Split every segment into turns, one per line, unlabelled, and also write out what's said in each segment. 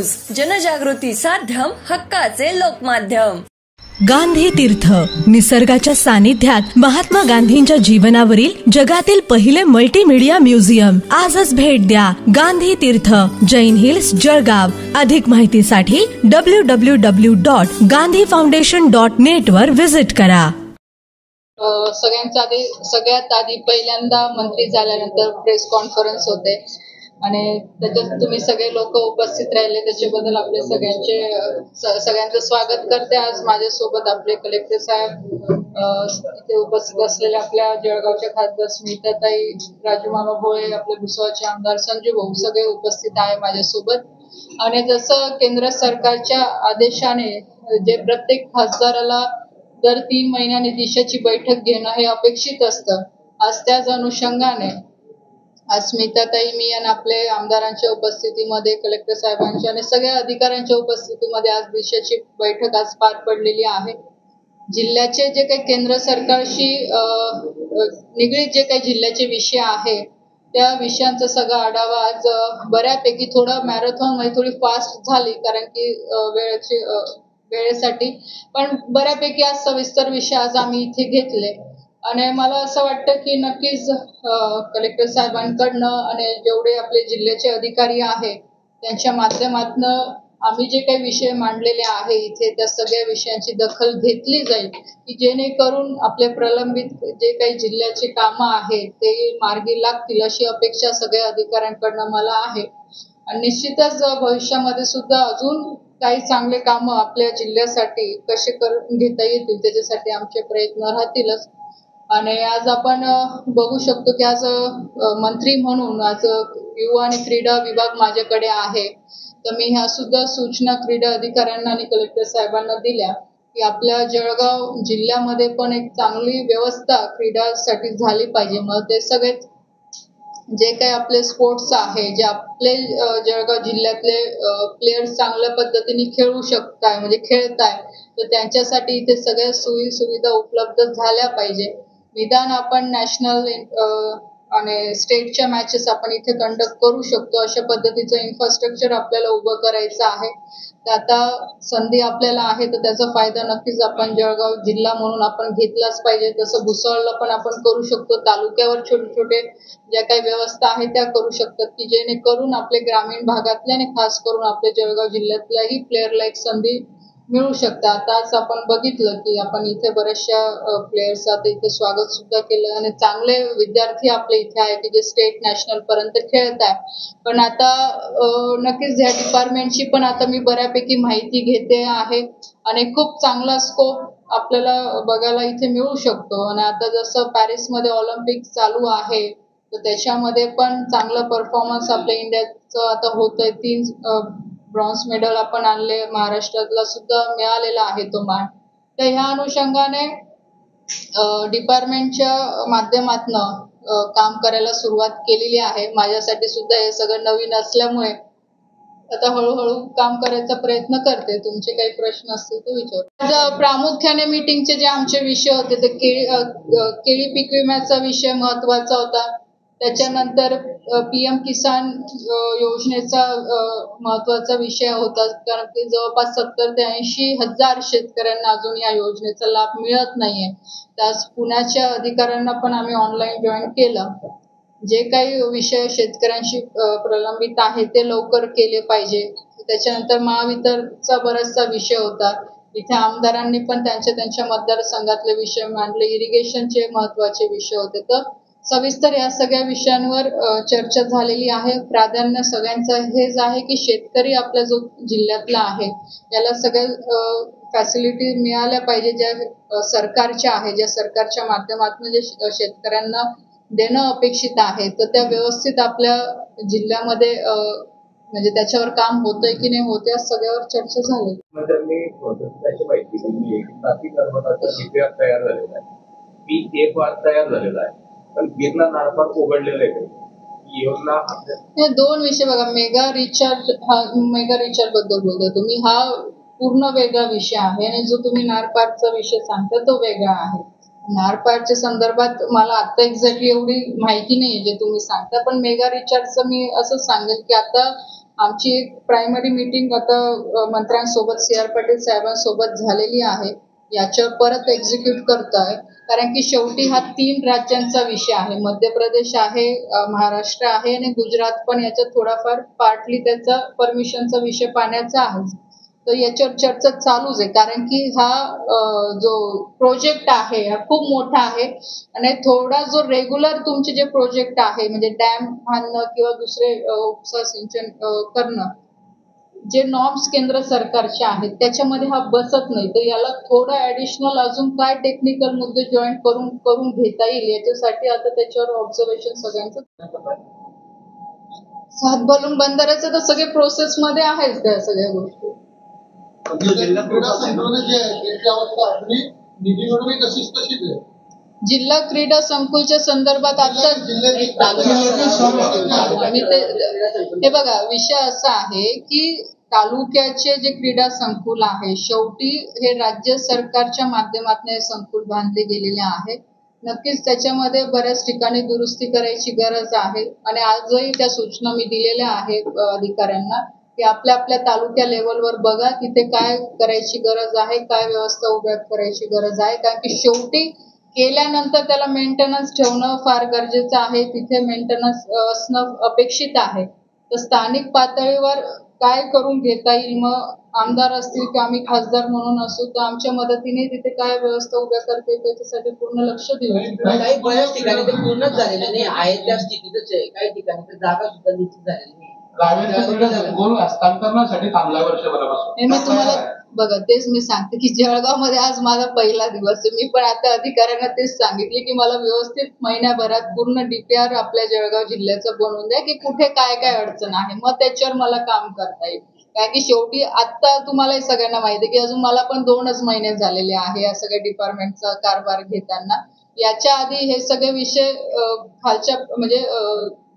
News, जनजागृती साध्यम, हक्काचे लोकमाध्यम।
गांधी तीर्थ, निसर्गाच्या सानिध्यात महात्मा गांधींच्या जीवनावरील जगातील पहिले मल्टीमीडिया म्युझियम। आजच भेट द्या गांधी तीर्थ, जैन हिल्स, जळगाव। अधिक माहितीसाठी www.gandhifoundation.net वर विजिट करा।
सगळ्यात आधी पहिल्यांदा मंत्री झाल्यानंतर प्रेस कॉन्फरन्स होते आणि त्याच्यात तुम्ही सगळे लोक उपस्थित राहिले, त्याच्याबद्दल आपले सगळ्यांचं स्वागत करते। आज माझ्यासोबत आपले कलेक्टर साहेब, इथे उपस्थित असलेले आपल्या जळगावच्या खासदार स्मिताताई, राजूमामा भोळे, आपले भुसावळचे आमदार संजू भाऊ, सगळे उपस्थित आहे माझ्यासोबत। आणि जसं केंद्र सरकारच्या आदेशाने जे प्रत्येक खासदाराला दर 3 महिन्यांनी दिशाची बैठक घेणं हे अपेक्षित असतं, आज त्याच अनुषंगाने आज स्मिताताई, मी आणि आपले आमदारांच्या उपस्थितीमध्ये, कलेक्टर साहेबांच्या आणि सगळ्या अधिकाऱ्यांच्या उपस्थितीमध्ये आज दिशाची बैठक आज पार पडलेली आहे। जिल्ह्याचे जे काही केंद्र सरकारशी निगडीत जे काही जिल्ह्याचे विषय आहे त्या विषयांचा सगळा आढावा आज बऱ्यापैकी, थोडं मॅरेथॉन मध्ये थोडी फास्ट झाली कारण की वेळेसाठी, पण बऱ्यापैकी आज सविस्तर विषय आज आम्ही इथे घेतले। आणि मला असं वाटतं की नक्कीच कलेक्टर साहेबांकडनं आणि जेवढे आपले जिल्ह्याचे अधिकारी आहेत त्यांच्या माध्यमातून आम्ही जे काही विषय मांडलेले आहे इथे, त्या सगळ्या विषयांची दखल घेतली जाईल की जेणेकरून आपले प्रलंबित जे काही जिल्ह्याचे कामं आहेत ते मार्गी लागतील, अशी अपेक्षा सगळ्या अधिकाऱ्यांकडनं मला आहे। आणि निश्चितच भविष्यामध्ये सुद्धा अजून काही चांगले कामं आपल्या जिल्ह्यासाठी कसे करून घेता येतील त्याच्यासाठी आमचे प्रयत्न राहतीलच। आणि आज आपण बघू शकतो की आज मंत्री म्हणून आज युवा आणि क्रीडा विभाग माझ्याकडे आहे, तर मी ह्या सुद्धा सूचना क्रीडा अधिकाऱ्यांना आणि कलेक्टर साहेबांना दिल्या की आपल्या जळगाव जिल्ह्यामध्ये पण एक चांगली व्यवस्था क्रीडासाठी झाली पाहिजे। मग ते सगळे जे काही आपले स्पोर्ट्स आहे, जे आपले जळगाव जिल्ह्यातले प्लेयर्स चांगल्या पद्धतीने खेळू शकताय, म्हणजे खेळताय, तर त्यांच्यासाठी इथे सगळ्या सोयी सुविधा उपलब्ध झाल्या पाहिजे। निदान आपण नॅशनल आणि स्टेटच्या मॅचेस आपण इथे कंडक्ट करू शकतो, अशा पद्धतीचं इन्फ्रास्ट्रक्चर आपल्याला उभं करायचं आहे। तर आता संधी आपल्याला आहे, तर त्याचा फायदा नक्कीच आपण जळगाव जिल्हा म्हणून आपण घेतलाच पाहिजे। तसं भुसावळला पण आपण करू शकतो, तालुक्यावर छोटे छोटे ज्या काही व्यवस्था आहे त्या करू शकतात की जेणेकरून आपले ग्रामीण भागातल्या आणि खास करून आपल्या जळगाव जिल्ह्यातल्याही प्लेअरला एक संधी मिळू शकते। आताच आपण बघितलं की आपण इथे बऱ्याचशा प्लेयर्स आता इथे स्वागत सुद्धा केलं आणि चांगले विद्यार्थी आपले इथे आहे की जे स्टेट नॅशनल पर्यंत खेळत आहे। पण आता नक्कीच या डिपार्टमेंटची पण आता मी बऱ्यापैकी माहिती घेते आहे आणि खूप चांगला स्कोप आपल्याला बघायला इथे मिळू शकतो। आणि आता जसं पॅरिसमध्ये ऑलिम्पिक चालू आहे, तर त्याच्यामध्ये पण चांगला परफॉर्मन्स आपल्या इंडियाचं आता होतंय। 3 ब्रॉन्झ मेडल आपण आणले, महाराष्ट्रातला सुद्धा मिळालेला आहे तो मान। तर ह्या अनुषंगाने डिपार्टमेंटच्या माध्यमातून काम करायला सुरुवात केलेली आहे। माझ्यासाठी सुद्धा हे सगळं नवीन असल्यामुळे आता हळूहळू काम करायचा प्रयत्न करते। तुमचे काही प्रश्न असतील तर विचारा। प्रामुख्याने मीटिंगचे जे आमचे विषय होते ते केळी पीक विम्याचा विषय महत्वाचा होता, त्याच्यानंतर PM किसान योजनेचा महत्वाचा विषय होता, कारण की जवळपास 70 ते 80 हजार शेतकऱ्यांना अजून या योजनेचा लाभ मिळत नाहीये। त्यास पुण्याच्या अधिकाऱ्यांना पण आम्ही ऑनलाईन जॉईन केलं। जे काही विषय शेतकऱ्यांशी प्रलंबित आहे ते लवकर केले पाहिजे। त्याच्यानंतर महावितरणचा बराचसा विषय होता, इथे आमदारांनी पण त्यांच्या मतदारसंघातले विषय मांडले, इरिगेशनचे महत्वाचे विषय होते। तर सविस्तर या सगळ्या विषयांवर चर्चा झालेली आहे। प्राधान्य सगळ्यांचं हेच आहे की शेतकरी आपल्या जो जिल्ह्यातला आहे याला सगळ्या फॅसिलिटी मिळाल्या पाहिजे, ज्या सरकारच्या आहे, ज्या सरकारच्या माध्यमातून जे शेतकऱ्यांना देणं अपेक्षित आहे, तर त्या व्यवस्थित आपल्या जिल्ह्यामध्ये म्हणजे त्याच्यावर काम होतंय की नाही होत, या सगळ्यावर चर्चा झाली।
तयार झालेला आहे, पण गिरणा नारपार उघडलेलं आहे। योजना
हे 2 विषय बघा, मेगा रिचार्ज बद्दल बोलतोय तुम्ही, हा पूर्ण वेगळा विषय आहे आणि जो तुम्ही नारपारचा विषय सांगता तो वेगळा आहे। नारपारच्या संदर्भात मला आता एक्झॅक्टली एवढी माहिती नाहीये जे तुम्ही सांगता, पण मेगा रिचार्जचं मी असं सांगेल की आता आमची एक प्रायमरी मीटिंग आता मंत्र्यांसोबत CR पाटील साहेबांसोबत झालेली आहे. याच्यावर परत एक्झिक्यूट करतोय, कारण की शेवटी हा 3 राज्यांचा विषय आहे. मध्य प्रदेश आहे, महाराष्ट्र आहे आणि गुजरात पण याच्यात थोडाफार पार्टली त्याचा परमिशनचा विषय पाण्याचा आहे. तर याच्यावर चर्चा चालूच आहे, कारण की हा जो प्रोजेक्ट आहे हा खूप मोठा आहे आणि थोडा जो रेग्युलर तुमचे जे प्रोजेक्ट आहे म्हणजे डॅम बांधणं किंवा दुसरे उपसा सिंचन करणं, जे नॉर्म्स केंद्र सरकारचे आहेत त्याच्यामध्ये हा बसत नाही. तर याला थोडं ऍडिशनल अजून काय टेक्निकल मुद्दे जॉईन करून घेता येईल याच्यासाठी आता त्याच्यावर ऑब्झर्वेशन सगळ्यांचं. सात बलून बंदराचं तर सगळे प्रोसेस मध्ये आहेच त्या सगळ्या गोष्टी. जिल्हा क्रीडा संकुलच्या संदर्भात आता हे बघा, विषय असा आहे की तालुक्याचे जे क्रीडा संकुल आहे शेवटी हे राज्य सरकारच्या माध्यमातून हे संकुल बांधले गेलेले आहे. नक्कीच त्याच्यामध्ये बऱ्याच ठिकाणी दुरुस्ती करायची गरज आहे आणि आजही त्या सूचना मी दिलेल्या आहेत अधिकाऱ्यांना की आपल्या आपल्या तालुक्या लेवलवर बघा तिथे काय करायची गरज आहे, काय व्यवस्था उभ्या करायची गरज आहे, कारण की शेवटी केल्यानंतर त्याला मेंटेनन्स ठेवणं फार गरजेचं आहे. तिथे मेंटेनन्स असणं अपेक्षित आहे. तर स्थानिक पातळीवर काय करून घेता येईल, मग आमदार असतील किंवा आम्ही खासदार म्हणून असू तर आमच्या मदतीने तिथे काय व्यवस्था उभ्या करता येईल त्याच्यासाठी पूर्ण लक्ष देऊ.
काही बऱ्याच ठिकाणी ते पूर्णच झालेले नाही आहे, त्या स्थितीतच आहे. काही ठिकाणी तर जागा सुद्धा निश्चित झालेली नाही.
हस्तांतरणासाठी थांबला वर्षभरापासून.
मी तुम्हाला बघा तेच मी सांगते की जळगावमध्ये आज माझा पहिला दिवस आहे. मी पण आता अधिकाऱ्यांना तेच सांगितले की मला व्यवस्थित महिन्याभरात पूर्ण DPR आपल्या जळगाव जिल्ह्याचं बनवून द्या की कुठे काय काय अडचण आहे, मग त्याच्यावर मला काम करता येईल. कारण की शेवटी आता तुम्हाला सगळ्यांना माहिती आहे की अजून मला पण 2च महिने झालेले आहे या सगळ्या डिपार्टमेंटचा कारभार घेताना. याच्या आधी हे सगळे विषय खालच्या म्हणजे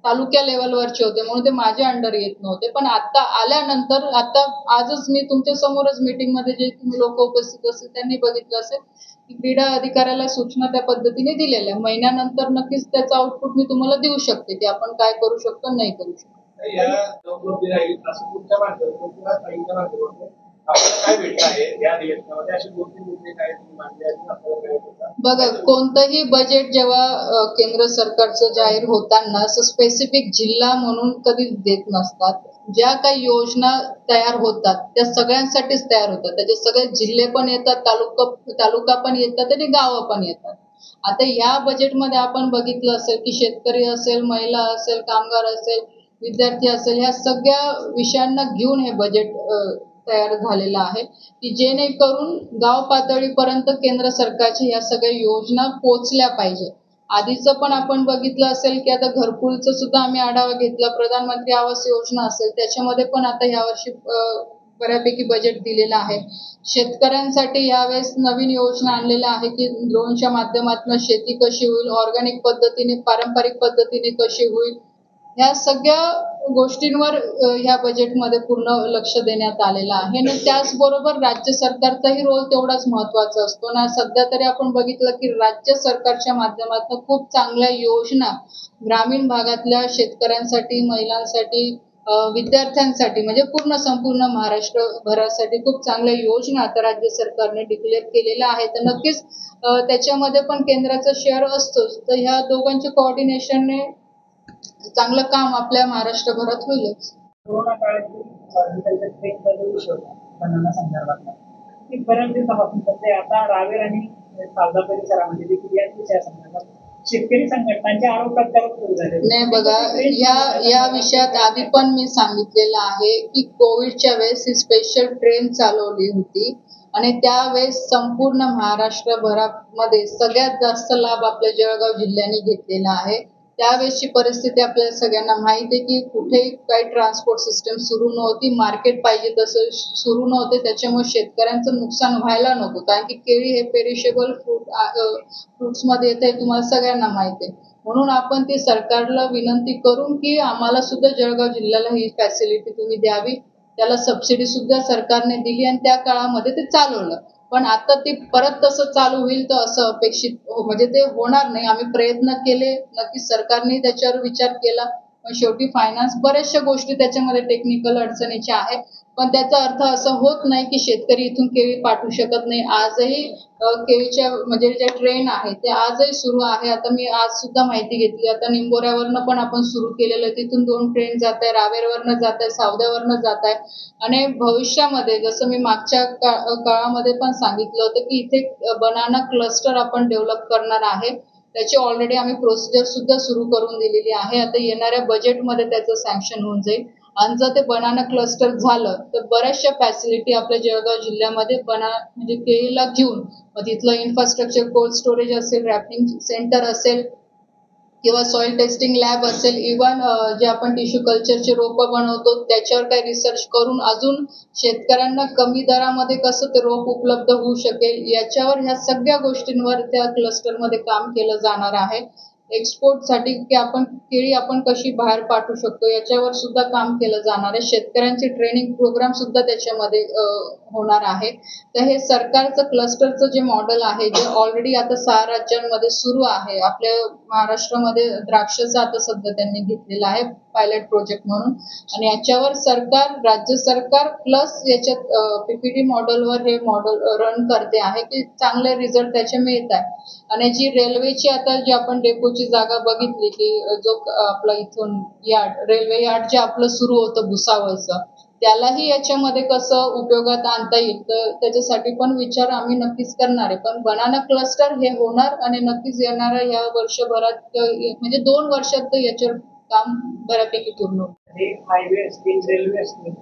तालुक्या लेवलवरचे होते म्हणून ते माझ्या अंडर येत नव्हते. पण आता आल्यानंतर आता आजच मी तुमच्या समोरच मीटिंग मध्ये जे तुम्ही लोक उपस्थित असतील त्यांनी बघितलं असेल की क्रीडा अधिकाऱ्याला सूचना त्या पद्धतीने दिलेल्या. महिन्यानंतर नक्कीच त्याचा आउटपुट मी तुम्हाला देऊ शकते की आपण काय करू शकतो नाही करू शकतो. बघा, कोणतंही बजेट जेव्हा केंद्र सरकारचं जाहीर होताना स्पेसिफिक जिल्हा म्हणून कधीच देत नसतात. ज्या काही योजना तयार होतात त्या सगळ्यांसाठीच तयार होतात. त्याचे सगळे जिल्हे पण येतात, तालुका पण येतात आणि गावं पण येतात. आता या बजेटमध्ये आपण बघितलं असेल की शेतकरी असेल, महिला असेल, कामगार असेल, विद्यार्थी असेल, ह्या सगळ्या विषयांना घेऊन हे बजेट तयार झालेलं आहे की जेणेकरून गाव पातळीपर्यंत केंद्र सरकारच्या या सगळ्या योजना पोहोचल्या पाहिजे. आधीचं पण आपण बघितलं असेल की आता घरकुलचं सुद्धा आम्ही आढावा घेतला. प्रधानमंत्री आवास योजना असेल त्याच्यामध्ये पण आता यावर्षी बऱ्यापैकी बजेट दिलेलं आहे. शेतकऱ्यांसाठी यावेळेस नवीन योजना आणलेल्या आहे की ड्रोनच्या माध्यमातून शेती कशी होईल, ऑर्गॅनिक पद्धतीने, पारंपरिक पद्धतीने कशी होईल, ह्या सगळ्या गोष्टींवर ह्या बजेटमध्ये पूर्ण लक्ष देण्यात आलेलं आहे. आणि त्याचबरोबर राज्य सरकारचाही रोल तेवढाच महत्वाचा असतो ना. सध्या तरी आपण बघितलं की राज्य सरकारच्या माध्यमातून खूप चांगल्या योजना ग्रामीण भागातल्या शेतकऱ्यांसाठी, महिलांसाठी, विद्यार्थ्यांसाठी म्हणजे संपूर्ण महाराष्ट्रभरासाठी खूप चांगल्या योजना आता राज्य सरकारने डिक्लेअर केलेल्या आहेत. तर नक्कीच त्याच्यामध्ये पण केंद्राचा शेअर असतोच. तर ह्या दोघांच्या कोऑर्डिनेशनने चांगलं काम आपल्या महाराष्ट्रभरात होईलच.
कोरोना काळात संदर्भात बऱ्याच दिवसापासून सध्या आता रावेर आणि सावदा परिसरामध्ये देखील याच विषयासंदर्भात शेतकरी संघटनांचे आरोप प्रत्यारोप सुरू झाले.
नाही बघा, या विषयात आधी पण मी सांगितलेलं आहे की कोविडच्या वेळेस ही स्पेशल ट्रेन चालवली होती आणि त्यावेळेस संपूर्ण महाराष्ट्रभरामध्ये सगळ्यात जास्त लाभ आपल्या जळगाव जिल्ह्याने घेतलेला आहे. त्यावेळेसची परिस्थिती आपल्याला सगळ्यांना माहिती आहे की कुठेही काही ट्रान्सपोर्ट सिस्टम सुरू नव्हती, मार्केट पाहिजे तसं सुरू नव्हते. त्याच्यामुळे शेतकऱ्यांचं नुकसान व्हायला नको, कारण की केळी हे पेरिशेबल फ्रुट्स मध्ये येते, तुम्हाला सगळ्यांना माहिती आहे. म्हणून आपण ती सरकारला विनंती करून की आम्हाला सुद्धा जळगाव जिल्ह्याला ही फॅसिलिटी तुम्ही द्यावी. त्याला सबसिडी सुद्धा सरकारने दिली आणि त्या काळामध्ये ते चालवलं. पण आता ते परत तसं चालू होईल तर असं अपेक्षित म्हणजे ते होणार नाही. आम्ही प्रयत्न केले, नक्की सरकारने त्याच्यावर विचार केला, पण शेवटी फायनान्स बऱ्याचशा गोष्टी त्याच्यामध्ये टेक्निकल अडचणीच्या आहेत. पण त्याचा अर्थ असं होत नाही की शेतकरी इथून केळी पाठवू शकत नाही. आजही केळीच्या म्हणजे जे ट्रेन आहे ते आजही सुरू आहे. आता मी आज सुद्धा माहिती घेतली. आता निंबोऱ्यावरनं पण आपण सुरू केलेलं आहे. तिथून 2 ट्रेन जात आहे, रावेरवरनं जात आहे, सावद्यावरनं जात आहे. आणि भविष्यामध्ये जसं मी मागच्या काळामध्ये पण सांगितलं होतं की इथे बनाना क्लस्टर आपण डेव्हलप करणार आहे. त्याची ऑलरेडी आम्ही प्रोसिजर सुद्धा सुरू करून दिलेली आहे. आता येणाऱ्या बजेटमध्ये त्याचं सँक्शन होऊन जाईल. आणि जर ते बनाना क्लस्टर झालं तर बऱ्याचशा फॅसिलिटी आपल्या जळगाव जिल्ह्यामध्ये म्हणजे केळीला घेऊन मग तिथलं इन्फ्रास्ट्रक्चर, कोल्ड स्टोरेज असेल, रॅपिंग सेंटर असेल किंवा सॉइल टेस्टिंग लॅब असेल, इव्हन जे आपण टिश्यू कल्चरचे रोपं बनवतो त्याच्यावर काही रिसर्च करून अजून शेतकऱ्यांना कमी दरामध्ये कसं ते रोप उपलब्ध होऊ शकेल याच्यावर ह्या सगळ्या गोष्टींवर त्या क्लस्टरमध्ये काम केलं जाणार आहे. एक्सपोर्टसाठी की केळी आपण कशी बाहेर पाठवू शकतो याच्यावर सुद्धा काम केलं जाणार आहे. शेतकऱ्यांचे ट्रेनिंग प्रोग्राम सुद्धा त्याच्यामध्ये होणार आहे. तर हे सरकारचं क्लस्टरचं जे मॉडेल आहे जे ऑलरेडी आता 6 राज्यांमध्ये सुरू आहे. आपल्या महाराष्ट्रामध्ये द्राक्षाचं आता सध्या त्यांनी घेतलेलं आहे पायलट प्रोजेक्ट म्हणून. आणि याच्यावर राज्य सरकार प्लस याच्यात पीपीटी मॉडेलवर हे मॉडेल रन करते आहे की चांगले रिझल्ट त्याचे मिळत आहे. आणि जी रेल्वेची आता जी आपण डेपोची जागा बघितली की जो आपला इथून रेल्वे यार्ड जे आपलं सुरू होतं भुसावळचं त्यालाही याच्यामध्ये कसं उपयोगात आणता येईल तर त्याच्यासाठी पण विचार आम्ही नक्कीच करणार आहे. पण बनाना क्लस्टर हे होणार आणि नक्कीच येणाऱ्या या वर्षभरात म्हणजे 2 वर्षात तर याच्यावर काम बऱ्यापैकी पूर्ण होईल.
हायवे असतील, रेल्वे असतील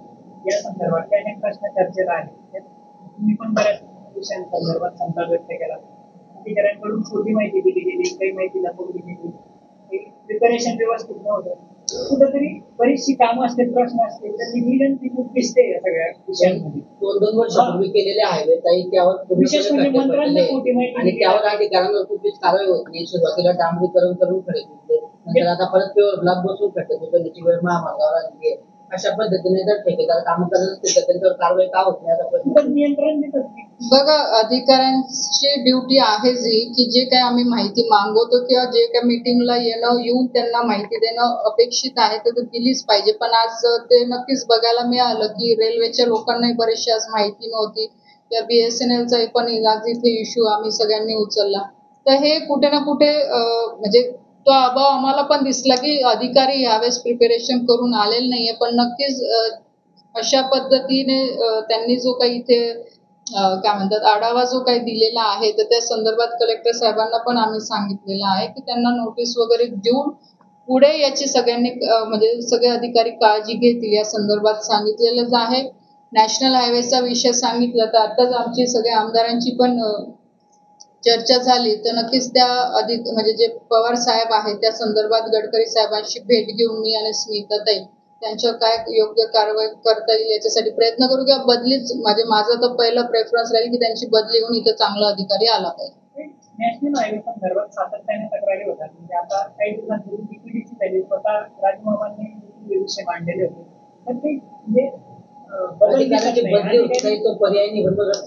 या संदर्भात अनेक प्रश्न चर्चेला आहेत. तुम्ही पण बऱ्याच विषयांसंदर्भात संताप व्यक्त केला. अधिकाऱ्यांकडून छोटी माहिती दिली गेली, काही माहिती लपवली गेली, प्रिपरेशन व्यवस्थित नव्हतं. कुठेतरी बरीचशी कामं असतील, प्रश्न असतील तर निधी दिसते या सगळ्या विषयांमध्ये.
2 वर्षापूर्वी केलेले हायवे त्यावर
विशेष म्हणजे मंत्र्यांना खोटी माहिती
आणि त्यावर अधिकाऱ्यांवर कुठलीच कारवाई होत नाही. सुरुवातीला डांबरीकरण करून खडे घेतले, नंतर आता परत प्युअर ब्लॉक बसून खड्डे त्याची वेळ महामार्गावर आली आहे. अशा पद्धतीने जर ठेकेदार काम करत असतील तर त्यांच्यावर कारवाई का होत नाही आता
नियंत्रण देतात.
बघा अधिकाऱ्यांची ड्युटी आहेच ही की जे काही आम्ही माहिती मागवतो किंवा जे काही मीटिंगला येऊन त्यांना माहिती देणं अपेक्षित आहे तर दिलीच पाहिजे. पण आज ते नक्कीच बघायला मिळालं की रेल्वेच्या लोकांनाही बरेचशी आज माहिती नव्हती किंवा BSNLचा पण आज इथे इश्यू आम्ही सगळ्यांनी उचलला. तर हे कुठे ना कुठे म्हणजे तो अभाव आम्हाला पण दिसला की अधिकारी यावेळेस प्रिपरेशन करून आलेले नाहीये. पण नक्कीच अशा पद्धतीने त्यांनी जो काही इथे काय म्हणतात आढावा जो काही दिलेला आहे तर त्या संदर्भात कलेक्टर साहेबांना पण आम्ही सांगितलेलं आहे की त्यांना नोटीस वगैरे देऊन पुढे याची सगळ्यांनी म्हणजे सगळे अधिकारी काळजी घेतील या संदर्भात सांगितलेलंच आहे. नॅशनल हायवेचा विषय सांगितला तर आताच आमची सगळ्या आमदारांची पण चर्चा झाली तर नक्कीच त्या म्हणजे जे पवार साहेब आहेत त्या संदर्भात गडकरी साहेबांशी भेट घेऊन मी आणि स्मिताताई त्यांच्यावर काय योग्य कारवाई करता येईल याच्यासाठी प्रयत्न करू किंवा बदलीच म्हणजे माझा तर पहिला प्रेफरन्स राहील की त्यांची बदली होऊन इथं चांगला अधिकारी आला पाहिजे.
नॅशनल हायवे संदर्भात सातत्याने तक्रारी होतात. म्हणजे आता काही दिवसांपूर्वी DPDची झाली, स्वतः राजभवनाने विषय मांडलेले होते. तर ते म्हणजे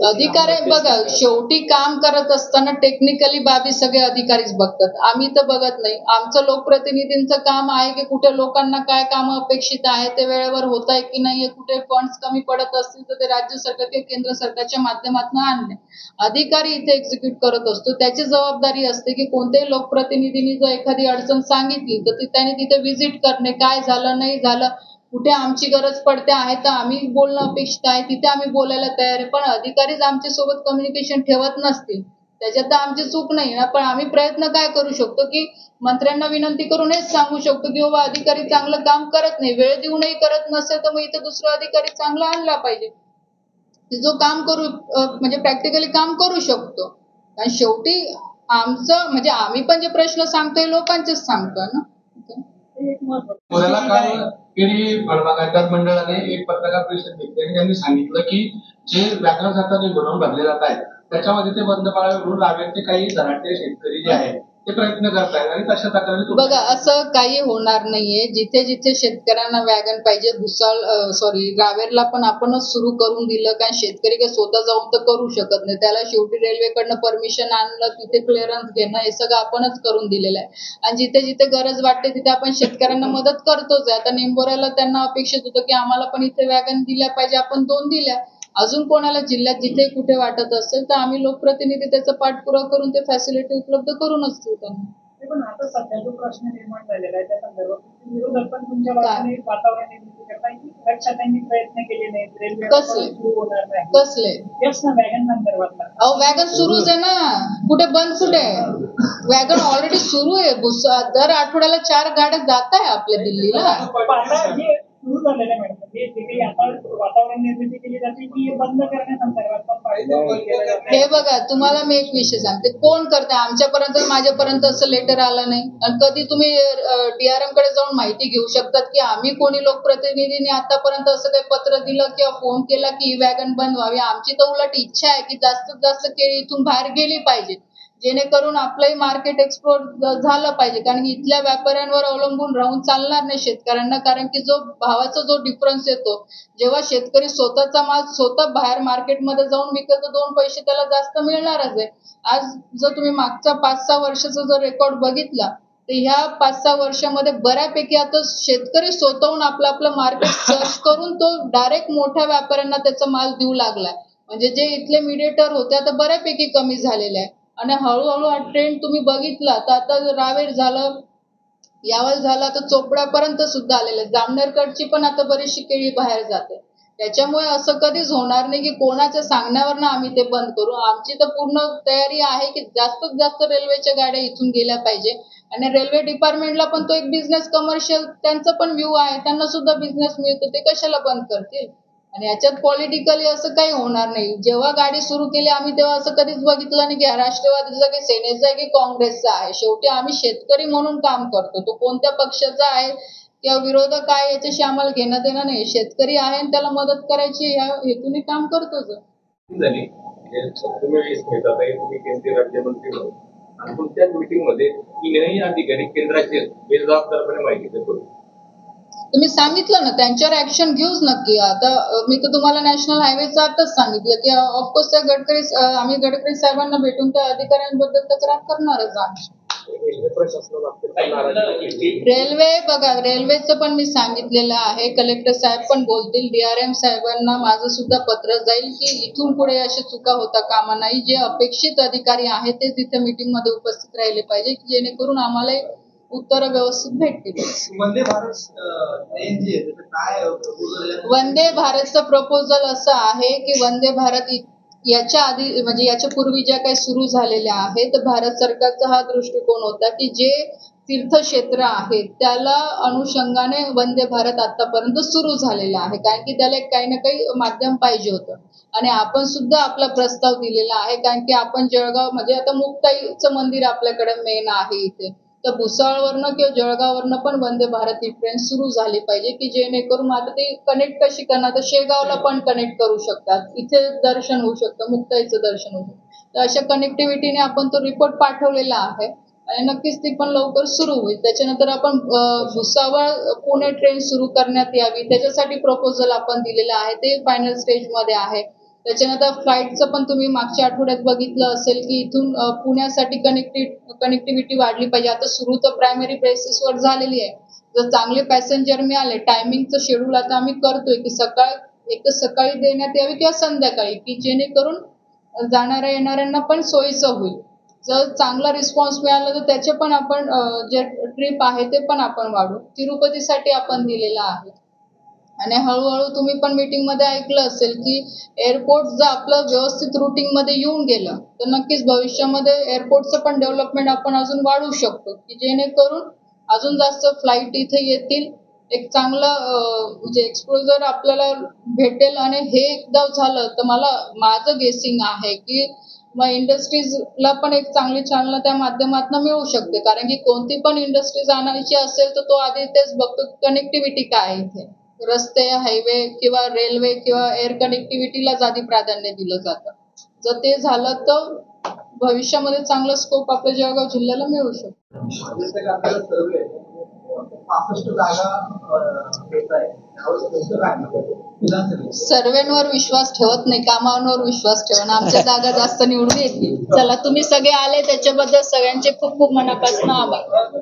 अधिकारी बघा शेवटी काम करत असताना टेक्निकली बाबी सगळे अधिकारीच बघतात. आम्ही तर बघत नाही. आमचं लोकप्रतिनिधींचं काम आहे की कुठे लोकांना काय कामं अपेक्षित आहे ते वेळेवर होत आहे की नाही, कुठे फंड्स कमी पडत असतील तर ते राज्य सरकार किंवा केंद्र सरकारच्या माध्यमातून आणणे. अधिकारी इथे एक्झिक्यूट करत असतो. त्याची जबाबदारी असते की कोणत्याही लोकप्रतिनिधींनी जर एखादी अडचण सांगितली तर त्याने तिथे व्हिजिट करणे, काय झालं नाही झालं, कुठे आमची गरज पडते आहे तर आम्ही बोलणं अपेक्षित आहे तिथे आम्ही बोलायला तयार आहे. पण अधिकारीच आमच्या सोबत कम्युनिकेशन ठेवत नसतील त्याच्यात तर आमची चूक नाही ना. पण आम्ही प्रयत्न काय करू शकतो की मंत्र्यांना विनंती करून हेच सांगू शकतो की बाबा अधिकारी चांगलं काम करत नाही, वेळ देऊनही करत नसेल तर मग इथं दुसरा अधिकारी चांगला आणला पाहिजे जो काम करू म्हणजे प्रॅक्टिकली काम करू शकतो. आणि शेवटी आमचं म्हणजे आम्ही पण जे प्रश्न सांगतोय लोकांचेच सांगतोय ना.
केळी फळबागायत मंडळाने एक पत्रकार परिषद घेतली आणि त्यांनी सांगितलं की जे व्याघ्र खाता जे गोडाऊन भरले जात आहे त्याच्यामध्ये ते बंद पाळावे म्हणून रावेरचे काही धनाढ्य शेतकरी जे आहेत ते प्रयत्न करतायत आणि तशा तक्रारी
बघा असं काही होणार नाहीये. जिथे जिथे शेतकऱ्यांना वॅगन पाहिजे रावेरला पण आपणच सुरू करून दिलं, कारण शेतकरी काही स्वतः जाऊन तर करू शकत नाही. त्याला शेवटी रेल्वेकडनं परमिशन आणलं, तिथे क्लिअरन्स घेणं हे सगळं आपणच करून दिलेलं आहे. आणि जिथे जिथे गरज वाटते तिथे आपण शेतकऱ्यांना मदत करतोच आहे. आता निंबोऱ्याला त्यांना अपेक्षित होतं की आम्हाला पण इथे वॅगन दिल्या पाहिजे, आपण 2 दिल्या. अजून कोणाला जिल्ह्यात जिथे कुठे वाटत असेल तर आम्ही लोकप्रतिनिधी त्याचा पाठपुरावा करून ते फॅसिलिटी उपलब्ध करूनच देऊ त्यांना.
पण आता सध्या जो प्रश्न निर्माण झालेला आहे त्या संदर्भात विरोधक पण तुमच्या बाजूने वातावरण निर्मिती करताय की रक्षा त्यांनी प्रयत्न केले नाहीत, रेल्वे सुरू होणार नाही
कसले
यस ना वॅगन संदर्भात?
अहो वॅगन सुरूच आहे ना, कुठे बंद कुठे वॅगन ऑलरेडी सुरू आहे. दर आठवड्याला 4 गाड्या जात आहे आपल्या दिल्लीला.
आता हे सुरू झालेलं आहे मॅडम, जे काही आता वातावरण निर्मिती केली जाते ती बंद करण्यासंदर्भात.
हे बघा तुम्हाला मी एक विषय सांगते, कोण करते आमच्यापर्यंत माझ्यापर्यंत असं लेटर आलं नाही. आणि कधी तुम्ही DRM कडे जाऊन माहिती घेऊ शकतात की आम्ही कोणी लोकप्रतिनिधींनी आतापर्यंत असं काही पत्र दिलं किंवा फोन केला की ही वॅगन बंद व्हावी. आमची तर उलट इच्छा आहे की जास्तीत जास्त केळी इथून बाहेर गेली पाहिजे, जेणेकरून आपलंही मार्केट एक्सप्लोर झालं पाहिजे. कारण की इथल्या व्यापाऱ्यांवर अवलंबून राहून चालणार नाही शेतकऱ्यांना, कारण की जो भावाचा जो डिफरन्स येतो, जेव्हा शेतकरी स्वतःचा माल स्वतः बाहेर मार्केटमध्ये जाऊन विकल तर 2 पैसे त्याला जास्त मिळणारच आहे. आज जर तुम्ही मागचा 5-6 वर्षाचा जर रेकॉर्ड बघितला तर ह्या 5-6 वर्षामध्ये बऱ्यापैकी आता शेतकरी स्वतःहून आपलं मार्केट सर्च करून तो डायरेक्ट मोठ्या व्यापाऱ्यांना त्याचा माल देऊ लागलाय. म्हणजे जे इथले मीडिएटर होते आता बऱ्यापैकी कमी झालेले आहे. आणि हळूहळू हा ट्रेंड तुम्ही बघितला तर आता रावेर झालं, यावल झालं, आता चोपड्यापर्यंत सुद्धा आलेलं आहे. जामनेरकडची पण आता बरीचशी केळी बाहेर जाते. त्याच्यामुळे असं कधीच होणार नाही की कोणाच्या सांगण्यावरनं आम्ही ते बंद करू. आमची तर पूर्ण तयारी आहे की जास्तीत जास्त रेल्वेच्या गाड्या इथून गेल्या पाहिजे. आणि रेल्वे डिपार्टमेंटला पण तो एक बिझनेस कमर्शियल त्यांचा पण व्ह्यू आहे, त्यांना सुद्धा बिझनेस मिळतो, ते कशाला बंद करतील. आणि याच्यात पॉलिटिकली असं काही होणार नाही. जेव्हा गाडी सुरू केली आम्ही तेव्हा असं कधीच बघितलं नाही की राष्ट्रवादीचा की सेनेचा आहे की काँग्रेसचा आहे. शेवटी आम्ही शेतकरी म्हणून काम करतो. तो कोणत्या पक्षाचा आहे किंवा विरोधक आहे याच्याशी आम्हाला घेणं देणं नाही. शेतकरी आहे आणि त्याला मदत करायची या हेतूने काम करतोच.
झाली तुम्ही केंद्रीय राज्यमंत्री म्हणून आणि तुमच्याच मीटिंग मध्ये 3 अधिकारी केंद्राचे बेजबाबदारपणे माहिती करू.
तुम्ही सांगितलं ना त्यांच्यावर ऍक्शन घेऊच नक्की. आता मी तर तुम्हाला नॅशनल हायवेचं आताच सांगितलं की ऑफकोर्स त्या आम्ही गडकरी साहेबांना भेटून त्या अधिकाऱ्यांबद्दल तक्रार करणारच आहोत. रेल्वे बघा, रेल्वेचं पण मी सांगितलेलं आहे, कलेक्टर साहेब पण बोलतील, DRM साहेबांना माझं सुद्धा पत्र जाईल की इथून पुढे अशा चुका होता कामा नाही. जे अपेक्षित अधिकारी आहेत ते तिथे मीटिंग मध्ये उपस्थित राहिले पाहिजे, जेणेकरून आम्हाला उत्तर व्यवस्थित भेटतील.
वंदे भारत ट्रेन जी आहे काय
वंदे भारतचं प्रपोजल असं आहे की वंदे भारत याच्या आधी म्हणजे याच्या पूर्वी ज्या काही सुरू झालेल्या आहेत तर भारत सरकारचा हा दृष्टिकोन होता की जे तीर्थक्षेत्र आहेत त्याला अनुषंगाने वंदे भारत आतापर्यंत सुरू झालेलं आहे, कारण की त्याला काही ना काही माध्यम पाहिजे होतं. आणि आपण सुद्धा आपला प्रस्ताव दिलेला आहे, कारण की आपण जळगाव म्हणजे आता मुक्ताईचं मंदिर आपल्याकडे मेन आहे इथे, तर भुसावळवरनं किंवा जळगाववरनं पण वंदे भारत ही ट्रेन सुरू झाली पाहिजे की जेणेकरून आता ते कनेक्ट कशी करणार, तर शेगावला पण कनेक्ट करू शकतात, इथे दर्शन होऊ शकतं, मुक्ताईचं दर्शन होऊ शकतं. तर अशा कनेक्टिव्हिटीने आपण तो रिपोर्ट पाठवलेला आहे आणि नक्कीच ती पण लवकर सुरू होईल. त्याच्यानंतर आपण भुसावळ पुणे ट्रेन सुरू करण्यात यावी त्याच्यासाठी प्रपोजल आपण दिलेलं आहे, ते फायनल स्टेजमध्ये आहे. त्याच्यानंतर फ्लाईटचं पण तुम्ही मागच्या आठवड्यात बघितलं असेल की इथून पुण्यासाठी कनेक्टिव्हिटी वाढली पाहिजे. आता सुरू तर प्रायमरी बेसिसवर झालेली आहे. जर चांगले पॅसेंजर मिळाले, टायमिंगचं शेड्यूल आता आम्ही करतोय की सकाळी देण्यात यावी किंवा संध्याकाळी, की जेणेकरून जाणाऱ्या येणाऱ्यांना पण सोयीचं होईल. जर चांगला रिस्पॉन्स मिळाला तर त्याचे पण आपण जे ट्रिप आहे ते पण आपण वाढवू. तिरुपतीसाठी आपण दिलेला आहे. आणि हळूहळू तुम्ही पण मीटिंग मध्ये ऐकलं असेल की एअरपोर्ट जर आपलं व्यवस्थित रुटीन मध्ये येऊन गेलं तर नक्कीच भविष्यामध्ये एअरपोर्टचं पण डेव्हलपमेंट आपण अजून वाढवू शकतो, की जेणेकरून अजून जास्त फ्लाईट इथे येतील, एक चांगलं म्हणजे एक्सपोजर आपल्याला भेटेल. आणि हे एकदा झालं तर माझं गेसिंग आहे की मग इंडस्ट्रीजला पण एक चांगली चालना त्या माध्यमातून मिळू शकते, कारण की कोणती पण इंडस्ट्रीज आणायची असेल तर तो आधी तेच बघतो कनेक्टिव्हिटी काय आहे इथे, रस्ते, हायवे किंवा रेल्वे किंवा एअर कनेक्टिव्हिटीलाच आधी प्राधान्य दिलं जातं. जर ते झालं तर भविष्यामध्ये चांगला स्कोप आपल्या जळगाव जिल्ह्याला मिळू शकतो.
सर्वे 65 जागा देत आहे त्यावर तुमचं काय मत आहे?
सर्वेंवर विश्वास ठेवत नाही, कामांवर विश्वास ठेवून आमच्या जागा जास्त निवडून येतील. चला, तुम्ही सगळे आले त्याच्याबद्दल सगळ्यांचे खूप खूप मनापासून आभार.